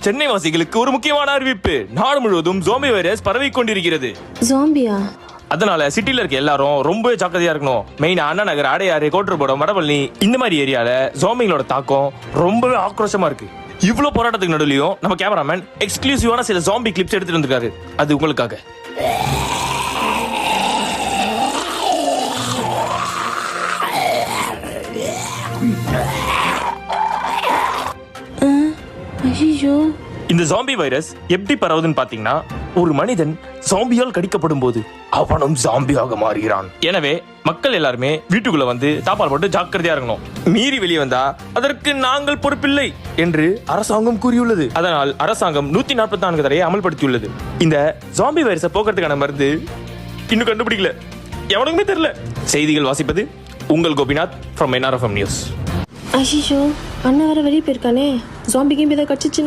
சென்னை வாசிகளுக்கு ஒரு முக்கியமான அறிவிப்பு. நாடு முழுவதும் ஜோம்பி வைரஸ் பரவி கொண்டிருக்கிறது. ஜோம்பியா? அதனால சிட்டில இருக்க எல்லாரும் ரொம்ப ஜாக்கிரதையா இருக்கணும். மெயினா அண்ணா நகர், அடையாறு, கோட்டர்போடம், வடபழனி இந்த மாதிரி ஏரியால ஜோம்பிங்களோட தாக்கம் ரொம்பவே ஆக்ரோஷமா இருக்கு. இவ்வளவு போராட்டத்துக்கு நடுவுலயும் நம்ம கேமராமேன் எக்ஸ்க்ளூசிவான சில ஜோம்பி கிளிப்ஸ் எடுத்துட்டு வந்திருக்காரு. அது உங்களுக்காக. ஐயோ, இந்த ஜாம்பி வைரஸ் எப்படி பரவுதுன்னு பாத்தீங்கன்னா, ஒரு மனிதன் ஜாம்பியால் கடிக்கப்படும் போது அவனும் ஜாம்பியாக மாறுகிறான். எனவே மக்கள் எல்லாருமே வீட்டுக்குள்ள வந்து தாப்பால் போட்டு ஜாக்கிரதையா இருக்கணும். மீறி வெளியே வந்தா அதற்கு நாங்கள் பொறுப்பில்லை என்று அரசாங்கம் கூறியுள்ளது. அதனால் அரசாங்கம் 144 தடையை அமல்படுத்தியுள்ளது. இந்த ஜாம்பி வைரஸை போக்குறதுக்கான மருந்து இன்னும் கண்டுபிடிக்கல, எவனுக்குமே தெரியல. செய்திகள் வாசிப்பது உங்கள் கோபிநாத் from NRFM நியூஸ். ஐயோ, அண்ணா வேற வெளியே போயிருக்கானே. ஜாம்பி கேம் ஏதாவது கடிச்சிச்சுன்னா